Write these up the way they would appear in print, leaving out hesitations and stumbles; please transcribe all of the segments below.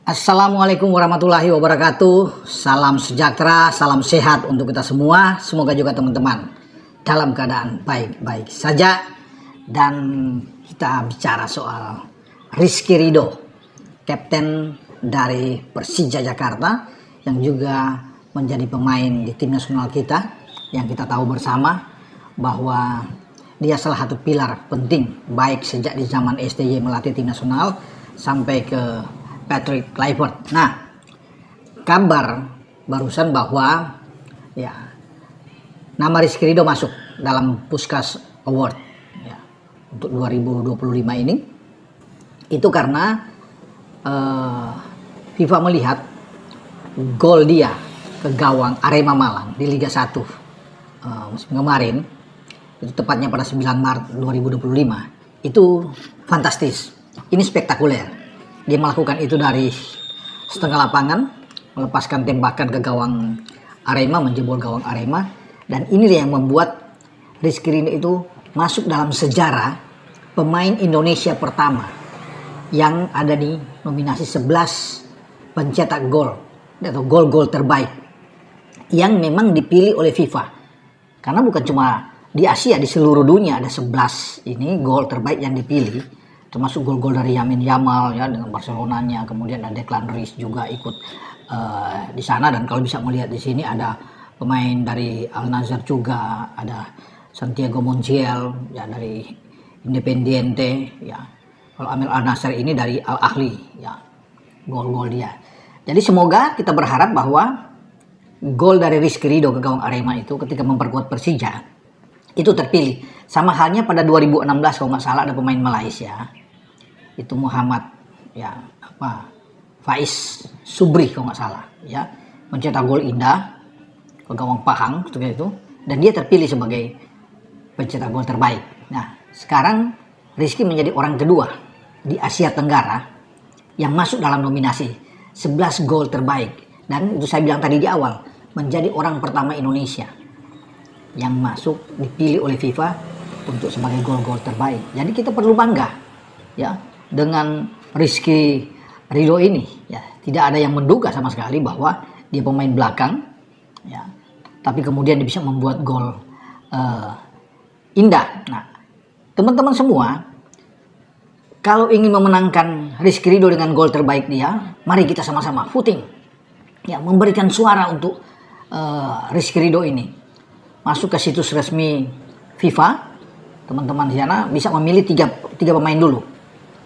Assalamualaikum warahmatullahi wabarakatuh. Salam sejahtera, salam sehat untuk kita semua. Semoga juga teman-teman dalam keadaan baik-baik saja. Dan kita bicara soal Rizky Ridho, kapten dari Persija Jakarta yang juga menjadi pemain di tim nasional kita, yang kita tahu bersama bahwa dia salah satu pilar penting baik sejak di zaman STY melatih tim nasional sampai ke Patrick Kluivert. Nah, kabar barusan bahwa nama Rizky Ridho masuk dalam Puskás Award untuk 2025 ini. Itu karena FIFA melihat gol dia ke gawang Arema Malang di Liga 1 musim kemarin, itu tepatnya pada 9 Maret 2025. Itu fantastis. Ini spektakuler. Dia melakukan itu dari setengah lapangan, melepaskan tembakan ke gawang Arema, menjebol gawang Arema. Dan ini yang membuat Rizky Ridho itu masuk dalam sejarah pemain Indonesia pertama yang ada di nominasi 11 pencetak gol atau gol-gol terbaik yang memang dipilih oleh FIFA. Karena bukan cuma di Asia, di seluruh dunia ada 11 ini gol terbaik yang dipilih. Termasuk gol-gol dari Lamine Yamal ya dengan Barcelonanya, kemudian ada Declan Rice juga ikut di sana. Dan kalau bisa melihat di sini ada pemain dari Al Nassr juga, ada Santiago Montiel ya dari Independiente ya. Kalau Amir Al Nassr ini dari Al Ahly ya, gol-gol dia. Jadi semoga kita berharap bahwa gol dari Rizky Ridho ke gawang Arema itu ketika memperkuat Persija itu terpilih. Sama halnya pada 2016 kalau nggak salah ada pemain Malaysia. Itu Muhammad Faiz Subri kalau nggak salah ya, mencetak gol indah ke gawang Pahang seperti itu, dan dia terpilih sebagai pencetak gol terbaik. Nah, sekarang Rizky menjadi orang kedua di Asia Tenggara yang masuk dalam nominasi 11 gol terbaik, dan itu saya bilang tadi di awal, menjadi orang pertama Indonesia yang masuk dipilih oleh FIFA untuk sebagai gol-gol terbaik. Jadi kita perlu bangga ya dengan Rizky Ridho ini ya. Tidak ada yang menduga sama sekali bahwa dia pemain belakang ya, tapi kemudian dia bisa membuat gol indah. Nah, teman-teman semua, kalau ingin memenangkan Rizky Ridho dengan gol terbaik dia, mari kita sama-sama voting ya, memberikan suara untuk Rizky Ridho ini. Masuk ke situs resmi FIFA, teman-teman di sana bisa memilih tiga pemain dulu.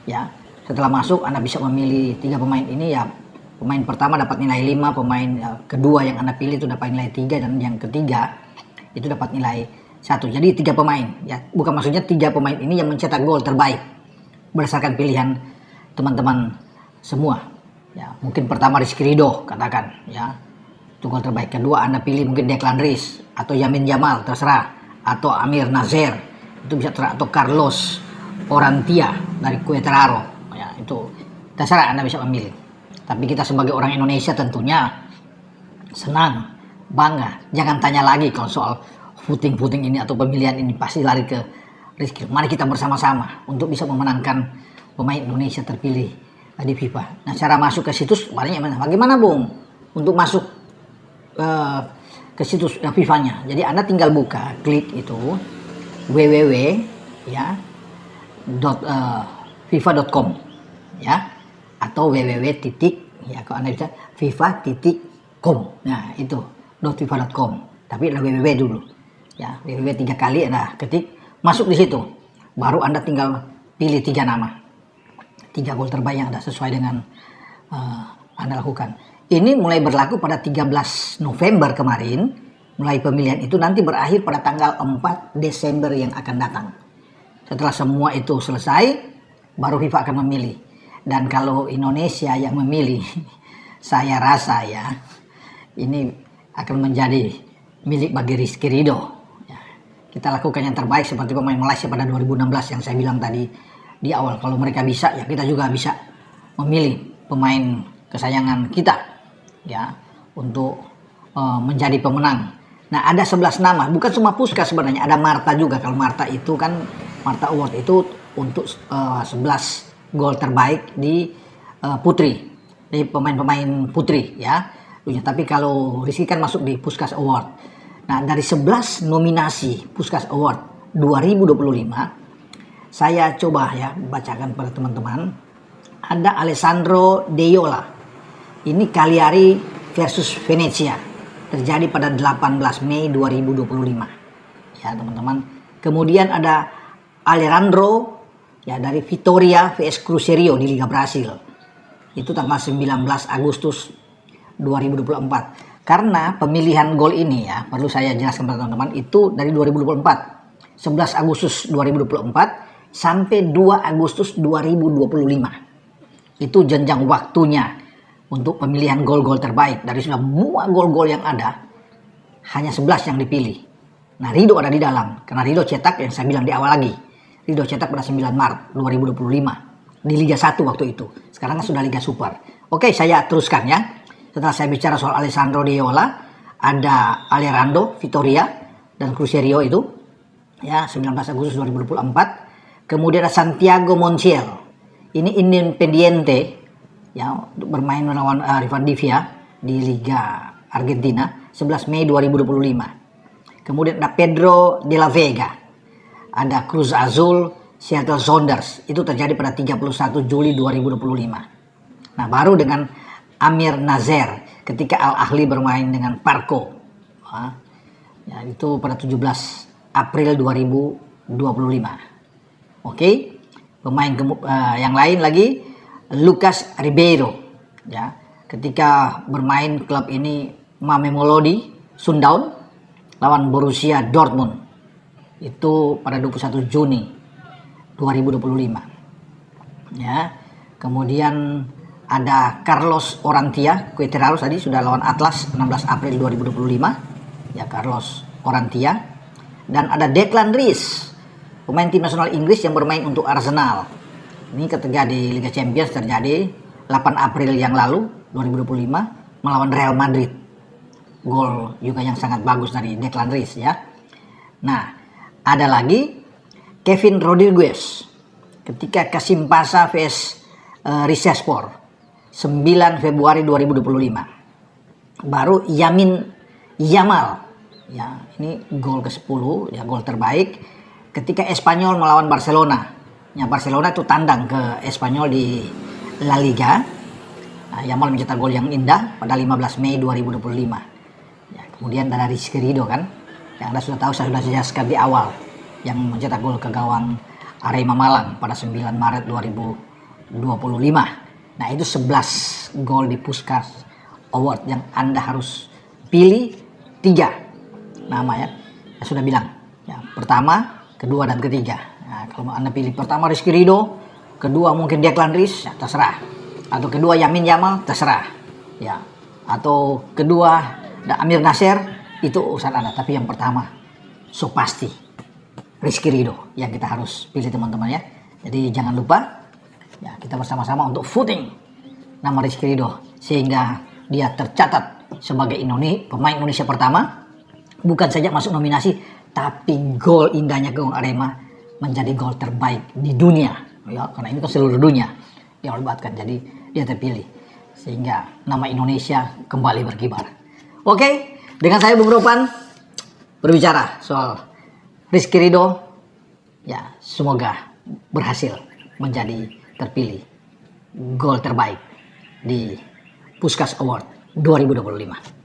Ya, setelah masuk Anda bisa memilih 3 pemain ini ya. Pemain pertama dapat nilai 5, pemain kedua yang Anda pilih itu dapat nilai 3, dan yang ketiga itu dapat nilai 1. Jadi 3 pemain ya. Bukan maksudnya 3 pemain ini yang mencetak gol terbaik berdasarkan pilihan teman-teman semua. Ya, mungkin pertama Rizky Ridho katakan ya, itu gol terbaik. Kedua Anda pilih mungkin Declan Rice atau Lamine Yamal, terserah, atau Amir Nassr, itu bisa terserah, atau Carlos Orantia dari Querétaro ya, itu terserah, Anda bisa memilih. Tapi kita sebagai orang Indonesia tentunya senang, bangga. Jangan tanya lagi kalau soal voting ini atau pemilihan ini, pasti lari ke Rizky. Mari kita bersama-sama untuk bisa memenangkan pemain Indonesia terpilih di FIFA. Nah, cara masuk ke situs bagaimana Bung untuk masuk ke situs FIFA-nya? Jadi Anda tinggal buka, klik itu www ya FIFA.com ya, atau www ya kalau Anda bisa FIFA.com. Nah, itu .fifa.com, tapi ada www dulu ya, www 3 kali Anda ketik, masuk di situ, baru Anda tinggal pilih 3 nama, 3 gol terbaik yang Anda sesuai dengan Anda lakukan. Ini mulai berlaku pada 13 November kemarin, mulai pemilihan itu, nanti berakhir pada tanggal 4 Desember yang akan datang. Setelah semua itu selesai, baru FIFA akan memilih. Dan kalau Indonesia yang memilih, saya rasa ya, ini akan menjadi milik bagi Rizky Ridho. Ya, kita lakukan yang terbaik seperti pemain Malaysia pada 2016 yang saya bilang tadi di awal. Kalau mereka bisa, ya kita juga bisa memilih pemain kesayangan kita ya untuk menjadi pemenang. Nah, ada 11 nama, bukan cuma Puskás sebenarnya, ada Marta juga. Kalau Marta itu kan, Marta Award itu untuk 11 gol terbaik di putri. pemain-pemain putri ya. Tapi kalau Rizky kan masuk di Puskás Award. Nah, dari 11 nominasi Puskás Award 2025, saya coba ya bacakan pada teman-teman. Ada Alessandro Deiola. Ini Cagliari versus Venezia. Terjadi pada 18 Mei 2025. Ya, teman-teman. Kemudian ada Alejandro ya dari Vitória vs Cruzeiro di Liga Brasil. Itu tanggal 19 Agustus 2024. Karena pemilihan gol ini ya, perlu saya jelaskan pada teman-teman, itu dari 2024. 11 Agustus 2024 sampai 2 Agustus 2025. Itu jenjang waktunya untuk pemilihan gol-gol terbaik. Dari semua gol-gol yang ada, hanya 11 yang dipilih. Nah, Ridho ada di dalam. Karena Ridho cetak yang saya bilang di awal lagi. Ridho cetak pada 9 Maret 2025. Di Liga 1 waktu itu. Sekarang kan sudah Liga Super. Oke, saya teruskan ya. Setelah saya bicara soal Alessandro Deiola, ada Alejandro Vitória dan Cruzeiro itu. Ya, 19 Agustus 2024. Kemudian ada Santiago Montiel. Ini Independiente. Ya, bermain melawan Rivadavia di Liga Argentina 11 Mei 2025. Kemudian ada Pedro de la Vega, ada Cruz Azul, Seattle Sounders. Itu terjadi pada 31 Juli 2025. Nah, baru dengan Amir Nazer ketika Al Ahly bermain dengan Parco. Ya, itu pada 17 April 2025. Oke. Pemain yang lain lagi Lucas Ribeiro ya, ketika bermain klub ini Mamelodi Sundowns lawan Borussia Dortmund itu pada 21 Juni 2025 ya. Kemudian ada Carlos Orantia Queteros tadi sudah lawan Atlas 16 April 2025 ya, Carlos Orantia. Dan ada Declan Rice, pemain tim nasional Inggris yang bermain untuk Arsenal. Ini ketika di Liga Champions terjadi 8 April yang lalu 2025 melawan Real Madrid. Gol juga yang sangat bagus dari Declan Rice ya. Nah, ada lagi Kevin Rodriguez ketika Kasim Pasa vs Rizespor 9 Februari 2025. Baru Yamin Yamal ya, ini gol ke-10 ya, gol terbaik ketika Espanyol melawan Barcelona. Ya, Barcelona itu tandang ke Espanyol di La Liga. Nah, Yamal mencetak gol yang indah pada 15 Mei 2025. Ya, kemudian ada Rizky Ridho kan, yang Anda sudah tahu, saya sudah jelaskan di awal, yang mencetak gol ke gawang Arema Malang pada 9 Maret 2025. Nah, itu 11 gol di Puskás Award yang Anda harus pilih 3 nama ya. Saya sudah bilang, ya, pertama, kedua, dan ketiga. Nah, kalau Anda pilih pertama Rizky Ridho, kedua mungkin Declan Rice, ya, terserah. Atau kedua Yamin Yamal, terserah. Ya. Atau kedua Amir Nazer, itu urusan Anda. Tapi yang pertama, so pasti Rizky Ridho yang kita harus pilih teman-teman ya. Jadi jangan lupa ya, kita bersama-sama untuk voting nama Rizky Ridho sehingga dia tercatat sebagai pemain Indonesia pertama, bukan saja masuk nominasi, tapi gol indahnya gawang Arema menjadi gol terbaik di dunia ya, karena ini kan seluruh dunia yang melibatkan, jadi dia terpilih sehingga nama Indonesia kembali berkibar. Oke, dengan saya Bung Ropan berbicara soal Rizky Ridho ya, semoga berhasil menjadi terpilih gol terbaik di Puskás Award 2025.